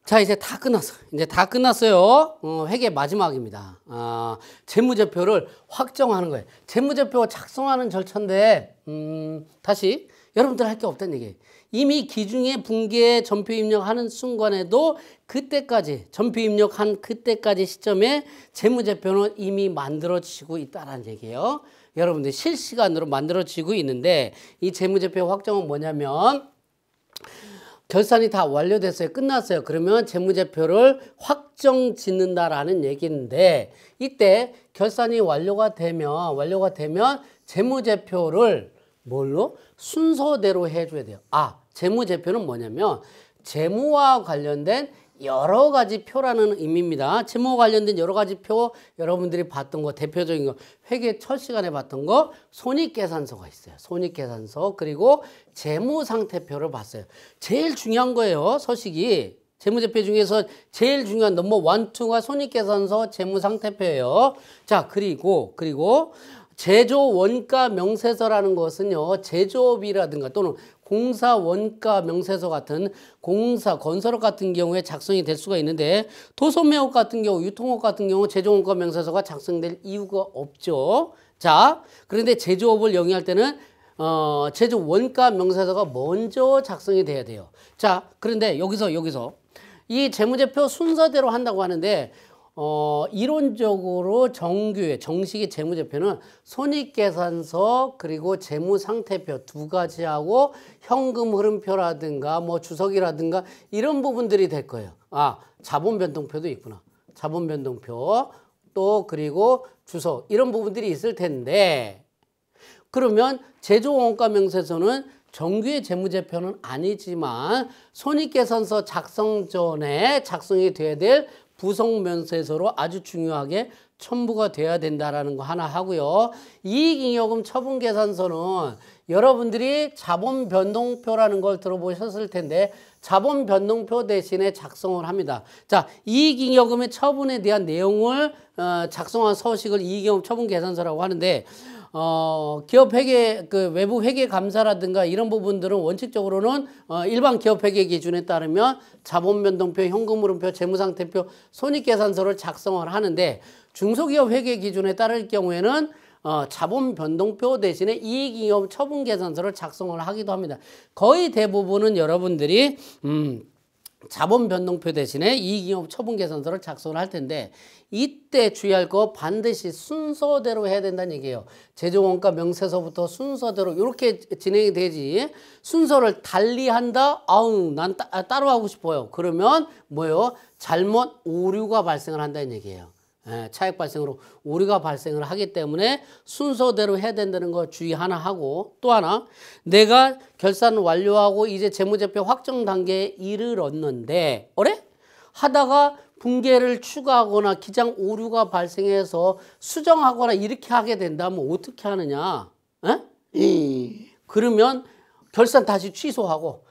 자, 이제 다 끝났어. 이제 다 끝났어요. 회계 마지막입니다. 재무제표를 확정하는 거예요. 재무제표 작성하는 절차인데, 다시 여러분들 할 게 없다는 얘기예요. 이미 기중에 분기에 전표 입력하는 순간에도 그때까지, 전표 입력한 그때까지 시점에 재무제표는 이미 만들어지고 있다는 얘기예요. 여러분들 실시간으로 만들어지고 있는데, 이 재무제표 확정은 뭐냐면, 결산이 다 완료됐어요. 끝났어요. 그러면 재무제표를 확정 짓는다라는 얘기인데, 이때 결산이 완료가 되면 재무제표를 뭘로? 순서대로 해줘야 돼요. 재무제표는 뭐냐면 재무와 관련된 여러 가지 표라는 의미입니다. 재무와 관련된 여러 가지 표, 여러분들이 봤던 거, 대표적인 거, 회계 첫 시간에 봤던 거, 손익계산서가 있어요. 손익계산서, 그리고 재무상태표를 봤어요. 제일 중요한 거예요, 서식이. 재무제표 중에서 제일 중요한 넘버 1, 2가 손익계산서, 재무상태표예요. 자, 그리고 제조 원가 명세서라는 것은요, 제조업이라든가 또는 공사 원가 명세서 같은 건설업 같은 경우에 작성이 될 수가 있는데, 도소매업 같은 경우, 유통업 같은 경우 제조 원가 명세서가 작성될 이유가 없죠. 자, 그런데 제조업을 영위할 때는 제조 원가 명세서가 먼저 작성이 돼야 돼요. 자, 그런데 여기서 이 재무제표 순서대로 한다고 하는데, 이론적으로 정식의 재무제표는 손익계산서 그리고 재무상태표 두 가지하고 현금 흐름표라든가 뭐 주석이라든가 이런 부분들이 될 거예요. 자본변동표도 있구나. 자본변동표 또 그리고 주석 이런 부분들이 있을 텐데, 그러면 제조원가명세서는 정규의 재무제표는 아니지만 손익계산서 작성 전에 작성이 돼야 될 부속면세서로 아주 중요하게 첨부가 돼야 된다라는 거 하나 하고요. 이익잉여금 처분계산서는 여러분들이 자본변동표라는 걸 들어보셨을 텐데, 자본변동표 대신에 작성을 합니다. 자, 이익잉여금의 처분에 대한 내용을 작성한 서식을 이익잉여금 처분계산서라고 하는데, 기업 회계, 외부 회계 감사라든가 이런 부분들은 원칙적으로는 일반 기업 회계 기준에 따르면 자본변동표, 현금흐름표, 재무상태표, 손익계산서를 작성을 하는데, 중소기업 회계 기준에 따를 경우에는 자본변동표 대신에 이익잉여금 처분계산서를 작성을 하기도 합니다. 거의 대부분은 여러분들이 자본변동표 대신에 이익잉여금 처분계산서를 작성을 할 텐데, 이때 주의할 거 반드시 순서대로 해야 된다는 얘기예요. 제조원가 명세서부터 순서대로 이렇게 진행이 되지, 순서를 달리한다? 난 따로 하고 싶어요. 그러면 뭐예요? 잘못 오류가 발생을 한다는 얘기예요. 차액 발생으로 오류가 발생을 하기 때문에 순서대로 해야 된다는 거 주의 하나 하고, 또 하나, 내가 결산을 완료하고 이제 재무제표 확정 단계에 이르렀는데 하다가 분계를 추가하거나 기장 오류가 발생해서 수정하거나 이렇게 하게 된다면 어떻게 하느냐? 그러면 결산 다시 취소하고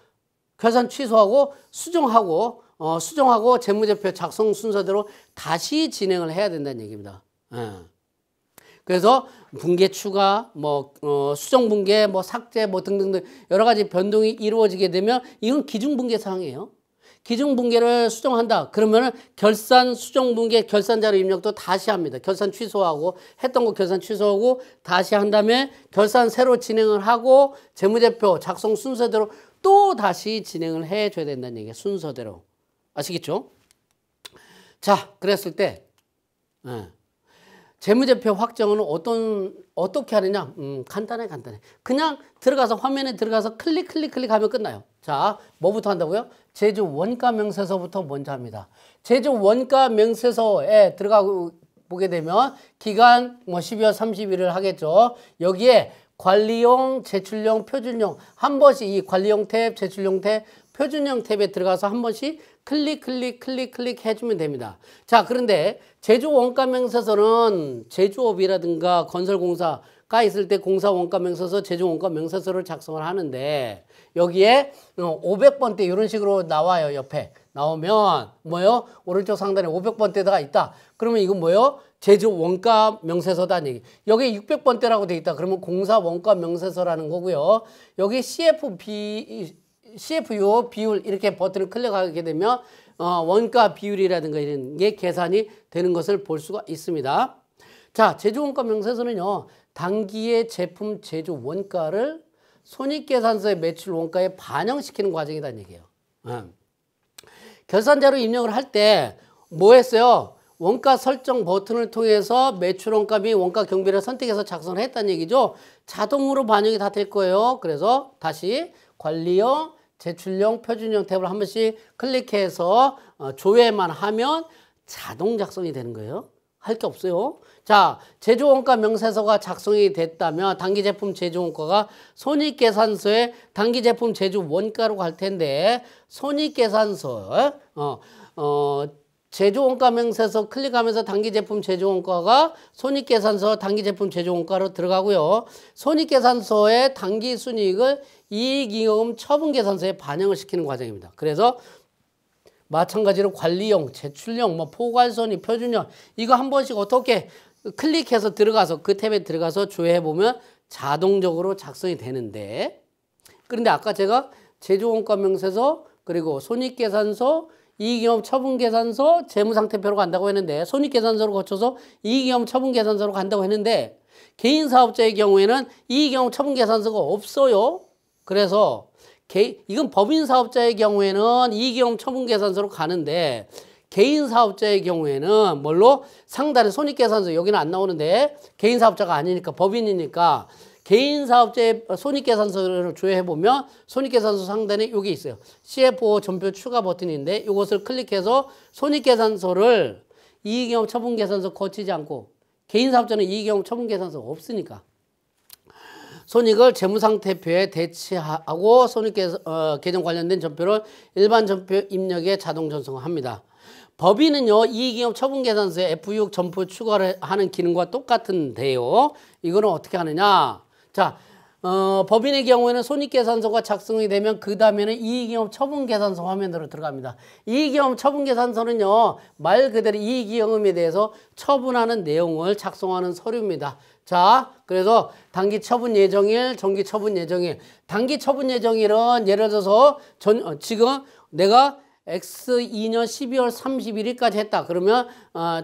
수정하고 재무제표 작성 순서대로 다시 진행을 해야 된다는 얘기입니다. 그래서 분계 추가, 수정 분계, 삭제, 등등등 여러 가지 변동이 이루어지게 되면 이건 기준분계 사항이에요. 기준분계를 수정한다. 그러면은 결산 수정분계 결산자료 입력도 다시 합니다. 결산 취소하고 했던 거 결산 취소하고 다시 한 다음에 결산 새로 진행을 하고 재무제표 작성 순서대로 또 다시 진행을 해줘야 된다는 얘기예요. 순서대로. 아시겠죠? 자, 그랬을 때 재무제표 확정은 어떻게 하느냐? 간단해. 그냥 화면에 들어가서 클릭하면 끝나요. 자, 뭐부터 한다고요? 제조 원가 명세서부터 먼저 합니다. 제조 원가 명세서에 들어가고 보게 되면 기간 12월 30일을 하겠죠. 여기에 관리용, 제출용, 표준용 한 번씩 이 관리용 탭, 제출용 탭, 표준용 탭에 들어가서 한 번씩 클릭 해주면 됩니다. 자, 그런데 제조 원가 명세서는 제조업이라든가 건설공사가 있을 때 공사 원가 명세서, 제조 원가 명세서를 작성을 하는데, 여기에 500번대 이런 식으로 나와요. 옆에 나오면 뭐예요? 오른쪽 상단에 500번대가 있다. 그러면 이건 뭐예요? 제조 원가 명세서다는 얘기. 여기 600번대라고 돼 있다. 그러면 공사 원가 명세서라는 거고요. 여기 CFB CFU 비율 이렇게 버튼을 클릭하게 되면 원가 비율이라든가 이런 게 계산이 되는 것을 볼 수가 있습니다. 자, 제조원가 명세서는요, 당기의 제품 제조 원가를 손익계산서의 매출 원가에 반영시키는 과정이라는 얘기예요. 결산자로 입력을 할 때 뭐 했어요? 원가 설정 버튼을 통해서 매출 원가 및 원가 경비를 선택해서 작성을 했다는 얘기죠. 자동으로 반영이 다 될 거예요. 그래서 다시 관리형, 제출형, 표준형 탭을 한 번씩 클릭해서 조회만 하면 자동 작성이 되는 거예요. 할 게 없어요. 자, 제조원가 명세서가 작성이 됐다면 당기제품 제조원가가 손익계산서에 당기제품 제조 원가로 갈 텐데, 손익계산서 제조원가 명세서 클릭하면서 당기제품 제조원가가 손익계산서 당기제품 제조원가로 들어가고요. 손익계산서의 당기순이익을 이익잉여금 처분계산서에 반영을 시키는 과정입니다. 그래서 마찬가지로 관리형, 제출형, 뭐 포괄손익, 표준형 이거 한 번씩 어떻게 클릭해서 들어가서 그 탭에 들어가서 조회해 보면 자동적으로 작성이 되는데, 그런데 아까 제가 제조원가 명세서 그리고 손익계산서, 이익잉여금 처분계산서, 재무상태표로 간다고 했는데, 손익계산서로 거쳐서 이익잉여금 처분계산서로 간다고 했는데, 개인사업자의 경우에는 이익잉여금 처분계산서가 없어요. 그래서 이건 법인사업자의 경우에는 이익잉여금 처분계산서로 가는데, 개인사업자의 경우에는 뭘로? 상단에 손익계산서, 여기는 안 나오는데 개인사업자가 아니니까 법인이니까 개인사업자의 손익계산서를 조회해보면 손익계산서 상단에 여기 있어요. CFO 전표 추가 버튼인데 이것을 클릭해서 손익계산서를 이익잉여금 처분계산서 거치지 않고, 개인사업자는 이익잉여금 처분계산서가 없으니까 손익을 재무상태표에 대치하고 손익계정 관련된 전표를 일반 전표 입력에 자동 전송합니다. 법인은요, 이익잉여금 처분계산서에 F6 전표 추가를 하는 기능과 똑같은데요. 이거는 어떻게 하느냐? 자, 법인의 경우에는 손익계산서가 작성이 되면 그 다음에는 이익잉여금 처분계산서 화면으로 들어갑니다. 이익잉여금 처분계산서는요, 말 그대로 이익잉여금에 대해서 처분하는 내용을 작성하는 서류입니다. 자, 그래서 단기 처분 예정일, 정기 처분 예정일. 단기 처분 예정일은 예를 들어서 지금 내가 X2년 12월 31일까지 했다. 그러면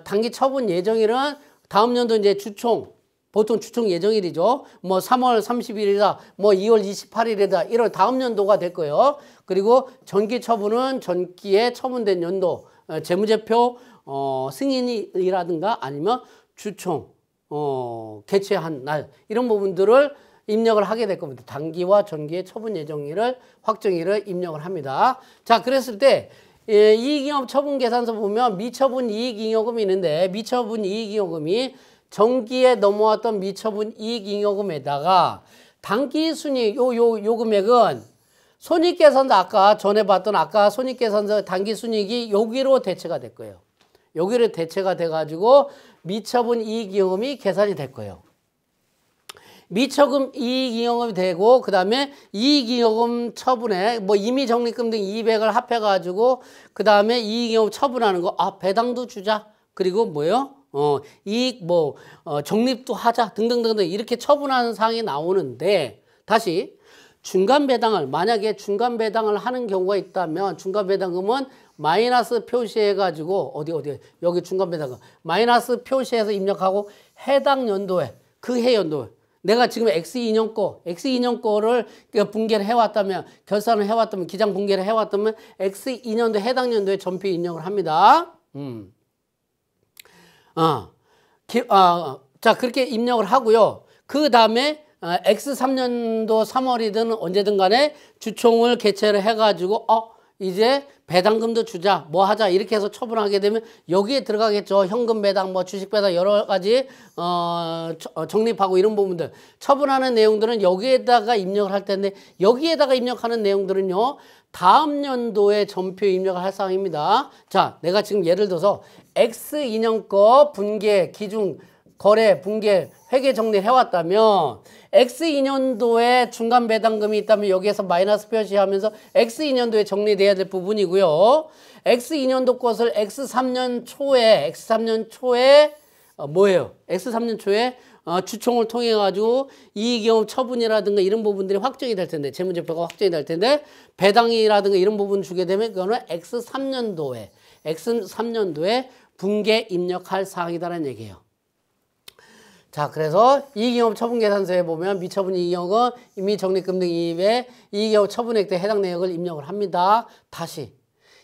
단기 처분 예정일은 다음 연도 이제 주총, 보통 주총 예정일이죠. 뭐 3월 30일이다, 뭐 2월 28일이다, 1월 다음 연도가 될 거예요. 그리고 전기 처분은 전기에 처분된 연도, 재무제표 승인이라든가 아니면 주총 개최한 날, 이런 부분들을 입력을 하게 될 겁니다. 단기와 전기의 처분 예정일을, 확정일을 입력을 합니다. 자, 그랬을 때 이익잉여금 처분계산서 보면 미처분 이익잉여금이 있는데, 미처분 이익잉여금이 정기에 넘어왔던 미처분 이익잉여금에다가 단기순이익 요 금액은 손익계산서, 아까 전에 봤던 아까 손익계산서 단기순이익이 여기로 대체가 될 거예요. 여기로 대체가 돼가지고 미처분 이익잉여금이 계산이 될 거예요. 미처분 이익잉여금이 되고, 그 다음에 이익잉여금 처분에 뭐 임의적립금 등 200을 합해가지고 그 다음에 이익잉여금 처분하는 거, 배당도 주자, 그리고 뭐예요? 이익 적립도 하자 등등등등 이렇게 처분하는 사항이 나오는데, 다시 중간 배당을, 만약에 중간 배당을 하는 경우가 있다면 중간 배당금은 마이너스 표시해 가지고 어디 여기 중간 배당금 마이너스 표시해서 입력하고, 해당 연도에 그 해 연도에 내가 지금 X2년 거를 분계를 해왔다면, 결산을 해왔다면, 기장 분계를 해왔다면 X2년도 해당 연도에 전표 입력을 합니다. 자, 그렇게 입력을 하고요. 그 다음에 X3년도 3월이든 언제든 간에 주총을 개최를 해가지고 이제 배당금도 주자, 뭐 하자, 이렇게 해서 처분하게 되면 여기에 들어가겠죠. 현금 배당, 뭐 주식 배당, 여러 가지 적립하고 이런 부분들 처분하는 내용들은 여기에다가 입력을 할 텐데, 여기에다가 입력하는 내용들은요, 다음 연도에 전표 입력을 할 사항입니다. 자, 내가 지금 예를 들어서 X2년 거 분계, 기준, 거래, 분계, 회계 정리를 해왔다면 X2년도에 중간 배당금이 있다면 여기에서 마이너스 표시하면서 X2년도에 정리돼야 될 부분이고요. X2년도 것을 X3년 초에 뭐예요? X3년 초에 주총을 통해 가지고 이익경험 처분이라든가 이런 부분들이 확정이 될 텐데 재무제표가 확정이 될 텐데 배당이라든가 이런 부분 주게 되면 그거는 X3년도에 분계 입력할 사항이다라는 얘기예요. 자, 그래서 이익경험 처분계산서에 보면 미처분 이익경험은 이미 적립금 등 이입에 이익경험 처분액 때 해당 내역을 입력을 합니다. 다시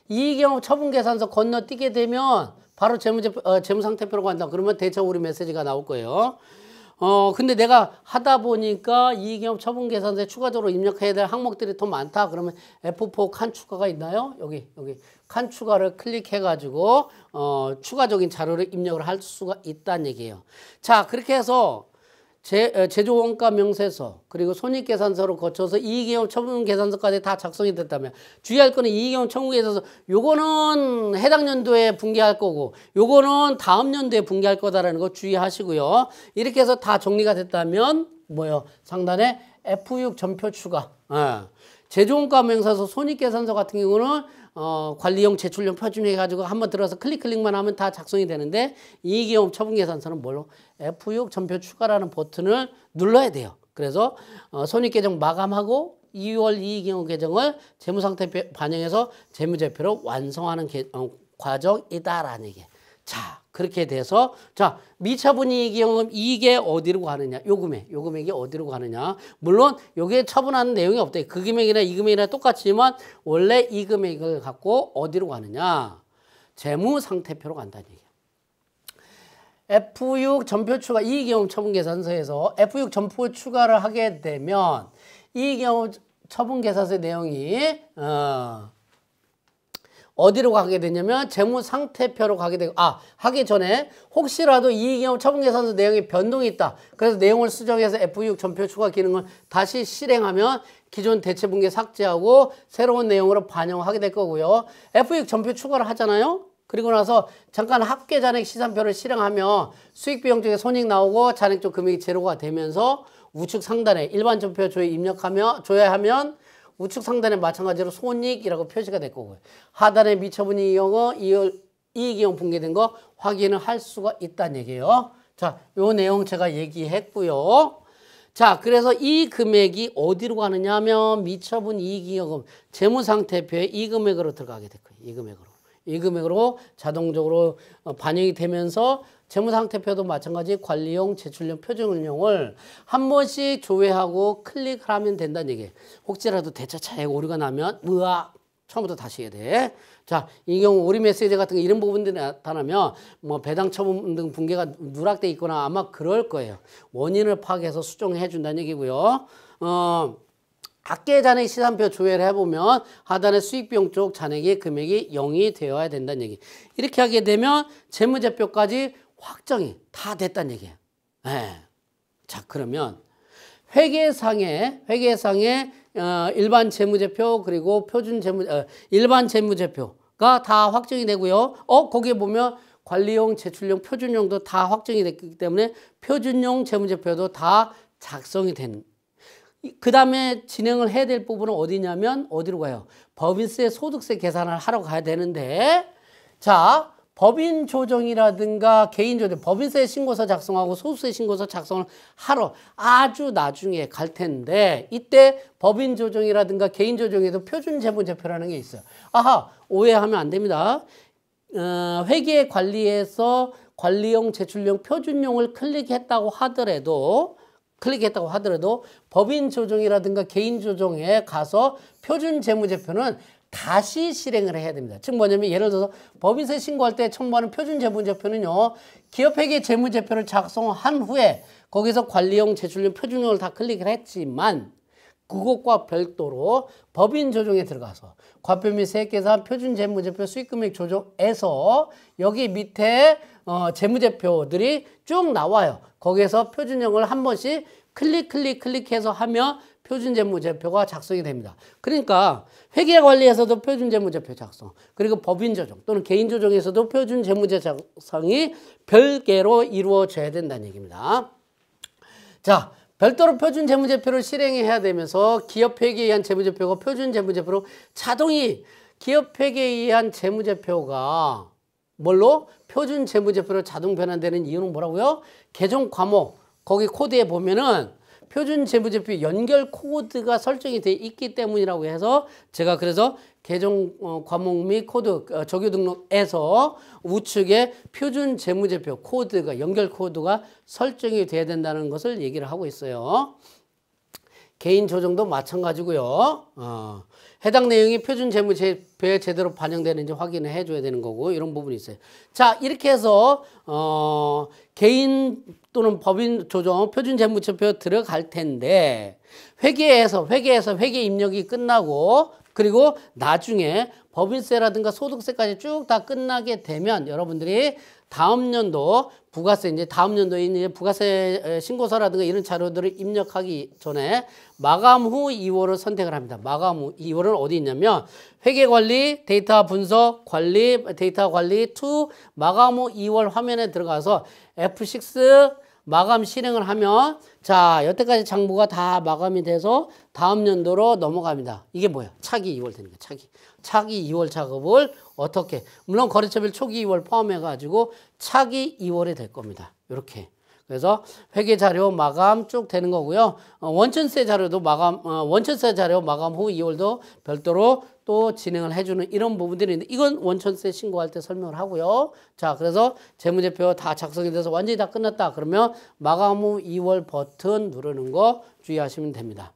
이익경험 처분계산서 건너뛰게 되면 바로 재무상태표로 간다. 그러면 대처 오류 메시지가 나올 거예요. 근데 내가 하다 보니까 이익경험 처분계산서에 추가적으로 입력해야 될 항목들이 더 많다. 그러면 F4 칸 추가가 있나요? 여기 칸 추가를 클릭해가지고 추가적인 자료를 입력을 할 수가 있다는 얘기예요. 자, 그렇게 해서 제조원가 명세서 그리고 손익계산서로 거쳐서 이익경험 처분계산서까지 다 작성이 됐다면 주의할 거는 이익경험 처분계산서 요거는 해당 연도에 분개할 거고 요거는 다음 연도에 분개할 거다라는 거 주의하시고요. 이렇게 해서 다 정리가 됐다면 뭐요? 상단에 F6 전표 추가. 제조원가 명세서 손익계산서 같은 경우는 관리용 제출용 표준 해가지고 한번 들어서 클릭만 하면 다 작성이 되는데 이익경험 처분계산서는 뭘로? F6 전표 추가라는 버튼을 눌러야 돼요. 그래서 손익계정 마감하고 2월 이익경험 계정을 재무상태 반영해서 재무제표를 완성하는 과정이다라는 얘기예요. 자, 그렇게 돼서 자, 미처분 이익경험 이게 어디로 가느냐? 요 금액이 어디로 가느냐? 물론 요게 처분하는 내용이 없대. 그 금액이나 이 금액이나 똑같지만 원래 이 금액을 갖고 어디로 가느냐? 재무상태표로 간다는 얘기야. F6 전표 추가 이익경험 처분계산서에서 F6 전표 추가를 하게 되면 이익경험 처분계산서의 내용이 어디로 가게 되냐면 재무상태표로 가게 되고 하기 전에 혹시라도 이익경험 처분계산서 내용이 변동이 있다. 그래서 내용을 수정해서 F6 전표 추가 기능을 다시 실행하면 기존 대체분계 삭제하고 새로운 내용으로 반영하게 될 거고요. F6 전표 추가를 하잖아요. 그리고 나서 잠깐 합계 잔액 시산표를 실행하면 수익 비용 쪽에 손익 나오고 잔액 쪽 금액이 제로가 되면서 우측 상단에 일반 전표 조회 조회하면 우측 상단에 마찬가지로 손익이라고 표시가 될 거고요. 하단에 미처분 이익이용 분개된 거 확인을 할 수가 있다는 얘기예요. 자, 요 내용 제가 얘기했고요. 자, 그래서 이 금액이 어디로 가느냐 하면 미처분 이익이용 재무상태표에 이 금액으로 들어가게 될 거예요. 이 금액으로 자동적으로 반영이 되면서 재무상태표도 마찬가지 관리용, 제출용, 표준용을 한 번씩 조회하고 클릭을 하면 된다는 얘기예요. 혹시라도 대처 차액 오류가 나면 처음부터 다시 해야 돼. 자, 이 경우 오류 메시지 같은 거 이런 부분들이 나타나면 뭐 배당 처분 등 분계가 누락돼 있거나 아마 그럴 거예요. 원인을 파악해서 수정해 준다는 얘기고요. 합계 잔액 시산표 조회를 해보면 하단에 수익비용 쪽 잔액의 금액이 0이 되어야 된다는 얘기. 이렇게 하게 되면 재무제표까지 확정이 다 됐다는 얘기예요. 자, 그러면 회계상에 일반 재무제표 그리고 일반 재무제표가 다 확정이 되고요. 거기에 보면 관리용, 제출용, 표준용도 다 확정이 됐기 때문에 표준용 재무제표도 다 작성이 된. 그 다음에 진행을 해야 될 부분은 어디냐면 어디로 가요? 법인세, 소득세 계산을 하러 가야 되는데 자, 법인 조정이라든가 개인 조정, 법인세 신고서 작성하고 소득세 신고서 작성을 하러 아주 나중에 갈 텐데 이때 법인 조정이라든가 개인 조정에도 표준 재무제표라는 게 있어요. 오해하면 안 됩니다. 회계 관리에서 관리용, 제출용, 표준용을 클릭했다고 하더라도 법인 조정이라든가 개인 조정에 가서 표준 재무제표는 다시 실행을 해야 됩니다. 즉 뭐냐면 예를 들어서 법인세 신고할 때 첨부하는 표준 재무제표는요. 기업회계 재무제표를 작성한 후에 거기서 관리용, 제출용, 표준용을 다 클릭을 했지만 그것과 별도로 법인 조정에 들어가서 과표 및 세액계산 표준 재무제표 수익금액 조정에서 여기 밑에 재무제표들이 쭉 나와요. 거기에서 표준형을 한 번씩 클릭해서 하면 표준재무제표가 작성이 됩니다. 그러니까 회계관리에서도 표준재무제표 작성, 그리고 법인조정 또는 개인조정에서도 표준재무제표 작성이 별개로 이루어져야 된다는 얘기입니다. 자, 별도로 표준재무제표를 실행해야 되면서 기업회계에 의한 재무제표가 표준재무제표로 자동이 기업회계에 의한 재무제표가 뭘로? 표준재무제표로 자동 변환되는 이유는 뭐라고요? 개정 과목 거기 코드에 보면은 표준 재무제표 연결 코드가 설정이 되어 있기 때문이라고 해서 제가 그래서 개정 과목 및 코드 적용 등록에서 우측에 표준 재무제표 코드가 연결 코드가 설정이 돼야 된다는 것을 얘기를 하고 있어요. 개인 조정도 마찬가지고요. 해당 내용이 표준 재무제표에 제대로 반영되는지 확인을 해줘야 되는 거고 이런 부분이 있어요. 자, 이렇게 해서 개인 또는 법인 조정 표준 재무제표 들어갈 텐데 회계에서 회계 입력이 끝나고 그리고 나중에 법인세라든가 소득세까지 쭉 다 끝나게 되면 여러분들이 다음 연도 부가세 이제 다음 연도에 이제 부가세 신고서라든가 이런 자료들을 입력하기 전에 마감 후 2월을 선택을 합니다. 마감 후 2월은 어디 있냐면 회계관리, 데이터 분석, 관리, 데이터 관리 2 마감 후 2월 화면에 들어가서 F6 마감 실행을 하면 자 여태까지 장부가 다 마감이 돼서 다음 연도로 넘어갑니다. 이게 뭐야? 차기 2월 되는 거야. 차기 2월 작업을 어떻게 물론 거래처별 초기 2월 포함해 가지고 차기 2월이 될 겁니다. 이렇게. 그래서 회계 자료 마감 쭉 되는 거고요. 원천세 자료도 원천세 자료 마감 후 2월도 별도로 또 진행을 해주는 이런 부분들이 있는데 이건 원천세 신고할 때 설명을 하고요. 자, 그래서 재무제표 다 작성이 돼서 완전히 다 끝났다. 그러면 마감 후 2월 버튼 누르는 거 주의하시면 됩니다.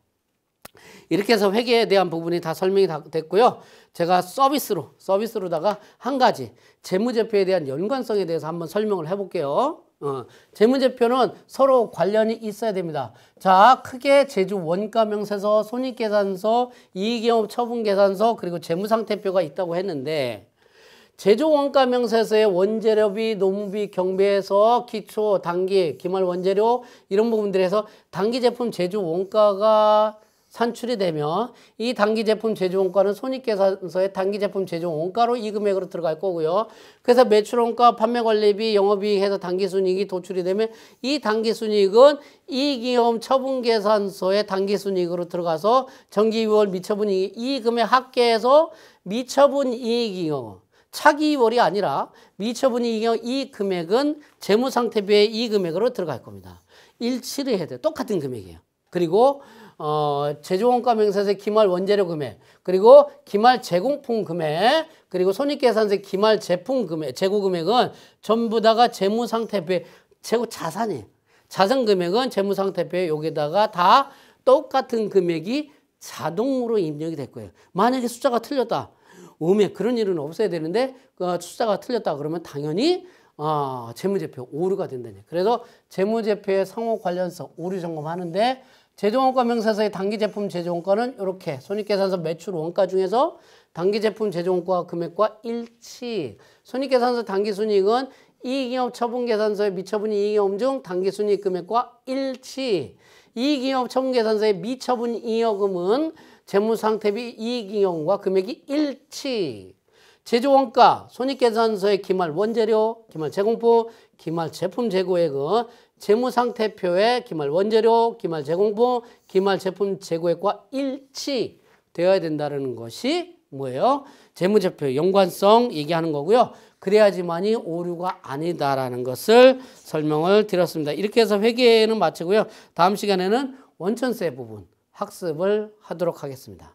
이렇게 해서 회계에 대한 부분이 다 설명이 다 됐고요. 제가 서비스로다가 한 가지 재무제표에 대한 연관성에 대해서 한번 설명을 해볼게요. 재무제표는 서로 관련이 있어야 됩니다. 자, 크게 제주 원가명세서, 손익계산서, 이익영업 처분계산서, 그리고 재무상태표가 있다고 했는데 제주 원가명세서의 원재료비, 노무비, 경비에서 기초, 단기, 기말 원재료 이런 부분들에서 단기 제품 제주 원가가 산출이 되면 이 단기 제품 제조 원가는 손익계산서의 단기 제품 제조 원가로 이 금액으로 들어갈 거고요. 그래서 매출 원가, 판매 관리비, 영업이익 해서 단기 순이익이 도출이 되면 이 단기 순이익은 이익이익 처분 계산서의 단기 순이익으로 들어가서 정기 2월 미처분 이익 이 금액 합계해서 미처분 이익이익 차기 2월이 아니라 미처분 이익 이 금액은 재무상태표의 이 금액으로 들어갈 겁니다. 일치를 해야 돼요. 똑같은 금액이에요. 그리고 제조원가 명세서의 기말 원재료 금액, 그리고 기말 제공품 금액, 그리고 손익계산서의 기말 제품 금액, 재고 금액은 전부 다가 재무상태표의 재고 자산이에요. 자산 금액은 재무상태표에 여기다가 다 똑같은 금액이 자동으로 입력이 될 거예요. 만약에 숫자가 틀렸다. 그런 일은 없어야 되는데 숫자가 틀렸다 그러면 당연히 재무제표 오류가 된다니. 그래서 재무제표의 상호 관련성 오류 점검하는데 제조원가 명세서의 단기 제품 제조원가는 이렇게 손익계산서 매출 원가 중에서 단기 제품 제조원가 금액과 일치. 손익계산서 단기순이익은 이익잉업 처분계산서의 미처분 이익잉업 중 단기순이익 금액과 일치. 이익잉업 처분계산서의 미처분 이익금은 재무상태비 이익잉업과 금액이 일치. 제조원가, 손익계산서의 기말 원재료, 기말 제공품, 기말 제품 재고액은 재무상태표의 기말 원재료, 기말 제공품, 기말 제품 재고액과 일치되어야 된다는 것이 뭐예요? 재무제표 연관성 얘기하는 거고요. 그래야지만이 오류가 아니다라는 것을 설명을 드렸습니다. 이렇게 해서 회계는 마치고요. 다음 시간에는 원천세 부분 학습을 하도록 하겠습니다.